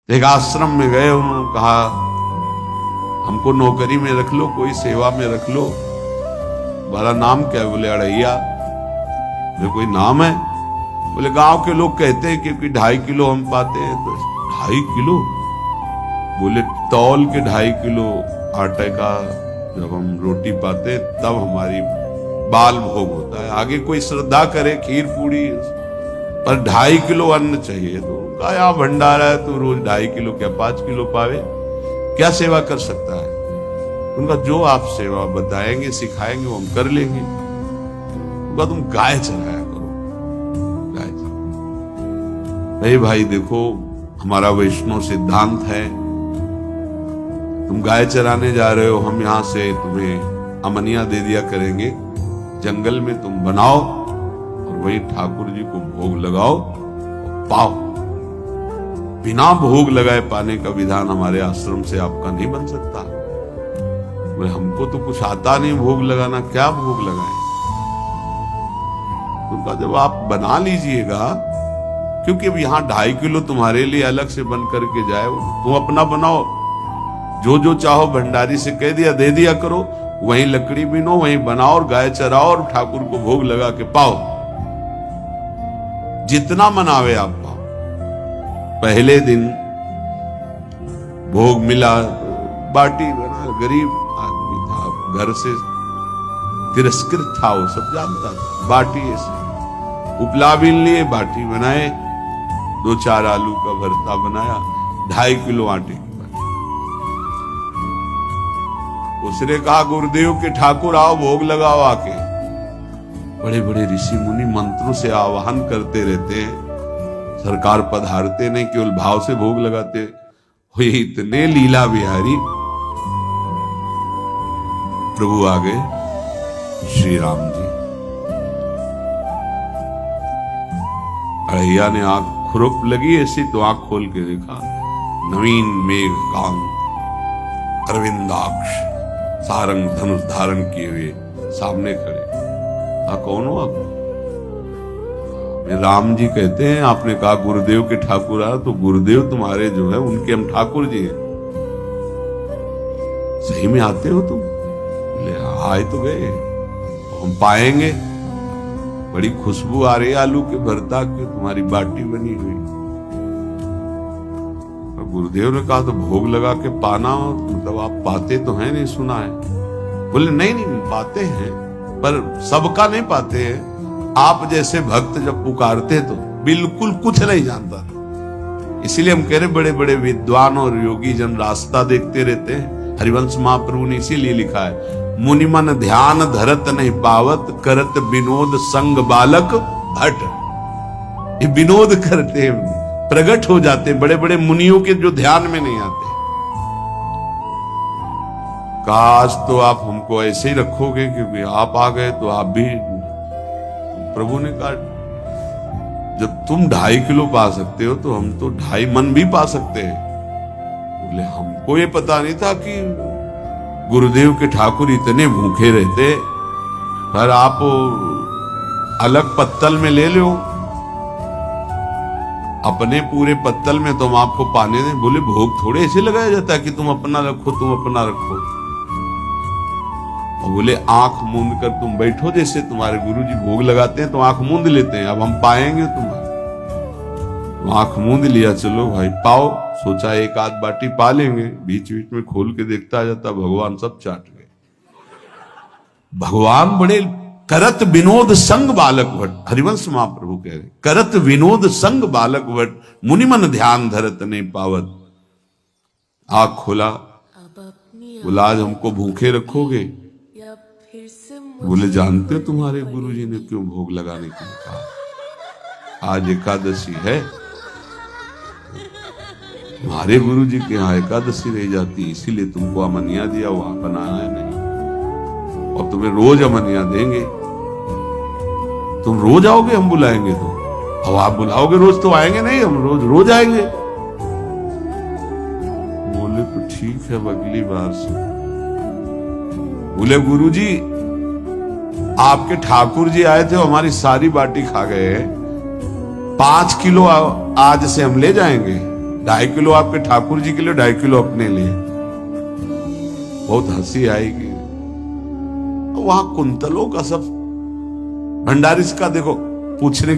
एक आश्रम में गए, उन्होंने कहा हमको नौकरी में रख लो, कोई सेवा में रख लो। तुम्हारा नाम क्या है? बोले अड़ैया। बोले कोई नाम है? बोले गांव के लोग कहते हैं क्योंकि 2.5 किलो हम पाते हैं। तो 2.5 किलो? बोले तौल के 2.5 किलो आटे का जब हम रोटी पाते तब हमारी बाल भोग होता है। आगे कोई श्रद्धा करे खीर पूरी, पर 2.5 किलो अन्न चाहिए। तो कहा भंडारा है तो रोज 2.5 किलो क्या 5 किलो पावे, क्या सेवा कर सकता है? उनका जो आप सेवा बताएंगे सिखाएंगे वो हम कर लेंगे। उनका तुम गाय चराया करो, गाय चराया। भाई देखो हमारा वैष्णव सिद्धांत है, तुम गाय चराने जा रहे हो, हम यहां से तुम्हें अमनिया दे दिया करेंगे, जंगल में तुम बनाओ और वही ठाकुर जी को भोग लगाओ और पाओ। बिना भोग लगाए पाने का विधान हमारे आश्रम से आपका नहीं बन सकता। बोले हमको तो कुछ आता नहीं भोग लगाना, क्या भोग लगाएं? उनका जब आप बना लीजिएगा, क्योंकि अब यहाँ 2.5 किलो तुम्हारे लिए अलग से बन करके जाए, तुम अपना बनाओ, जो जो चाहो भंडारी से कह दिया दे दिया करो, वहीं लकड़ी बीनो, वहीं बनाओ और गाय चराओ और ठाकुर को भोग लगा के पाओ। जितना मनावे आप पाओ। पहले दिन भोग मिला, बाटी बना, गरीब आदमी था, घर से तिरस्कृत था, वो सब जानता था। बाटी ऐसे उपला बीन लिए, बाटी बनाए, 2-4 आलू का भरता बनाया, 2.5 किलो आटे की बाटी। उसने कहा गुरुदेव के ठाकुर आओ भोग लगाओ आके। बड़े बड़े ऋषि मुनि मंत्रों से आवाहन करते रहते हैं, सरकार पधारते नहीं, केवल भाव से भोग लगाते हुए इतने लीला बिहारी प्रभु आ गए श्री राम जी। अड़ैया ने आंख खुरप लगी ऐसी तो आंख खोल के देखा, नवीन मेघ कांत अरविंदाक्ष सारंग धनुष धारण किए हुए सामने खड़े। कौन हो आप? राम जी कहते हैं आपने कहा गुरुदेव के ठाकुर आ, तो गुरुदेव तुम्हारे जो है उनके हम ठाकुर जी हैं। सही में आते हो तुम? बोले आए तो गए, हम पाएंगे। बड़ी खुशबू आ रही आलू के भरता की, तुम्हारी बाटी बनी हुई। गुरुदेव ने कहा तो भोग लगा के पाना, मतलब आप पाते तो हैं? नहीं सुना है। बोले नहीं नहीं पाते हैं, पर सबका नहीं पाते हैं। आप जैसे भक्त जब पुकारते तो बिल्कुल कुछ नहीं जानता, इसीलिए हम कह रहे बड़े बड़े विद्वान और योगी जन रास्ता देखते रहते हैं। हरिवंश महाप्रभु ने इसीलिए लिखा है, मुनिमन ध्यान धरत नहीं पावत, करत विनोद संग बालक भट। ये विनोद करते हैं, प्रकट हो जाते हैं, बड़े बड़े मुनियों के जो ध्यान में नहीं आते। काश तो आप हमको ऐसे ही रखोगे, क्योंकि आप आ गए तो आप भी। प्रभु ने कहा जब तुम 2.5 किलो पा सकते हो तो हम तो 2.5 मन भी पा सकते हैं। बोले हमको ये पता नहीं था कि गुरुदेव के ठाकुर इतने भूखे रहते, पर आप अलग पत्तल में ले लो, अपने पूरे पत्तल में तुम आपको पाने दें। बोले भोग थोड़े ऐसे लगाया जाता है कि तुम अपना रखो, तुम अपना रखो। और बोले आंख मूंद कर तुम बैठो, जैसे तुम्हारे गुरुजी भोग लगाते हैं तो आंख मूंद लेते हैं, अब हम पाएंगे तुम्हारे। तो आंख मूंद लिया, चलो भाई पाओ। सोचा एक आध बाटी पा लेंगे, बीच बीच में खोल के देखता जाता, भगवान सब चाट गए। भगवान बड़े करत विनोद संग बालक भट्ट, हरिवंश महाप्रभु कह रहे, करत विनोद संग बालक भट्ट, मुनिमन ध्यान धरत नहीं पावत। आंख खोला, बोला आज हमको भूखे रखोगे? बोले जानते हो तुम्हारे गुरुजी ने क्यों भोग लगाने के लिए कहा? आज एकादशी है, तुम्हारे गुरुजी के यहाँ एकादशी रह जाती, इसीलिए तुमको अमनिया दिया, वहां बनाया नहीं। और तुम्हें रोज अमनिया देंगे, तुम रोज आओगे, हम बुलाएंगे तो। अब आप बुलाओगे रोज तो आएंगे नहीं, हम रोज रोज आएंगे। बोले तो ठीक है, अगली बार से। बोले गुरुजी आपके ठाकुर जी आए थे, हमारी सारी बाटी खा गए, 5 किलो आज से हम ले जाएंगे। 2.5 किलो आपके ठाकुर जी के लिए, 2.5 किलो अपने लिए। बहुत हंसी आएगी। वहां कुंतलों का सब भंडारिस का देखो पूछने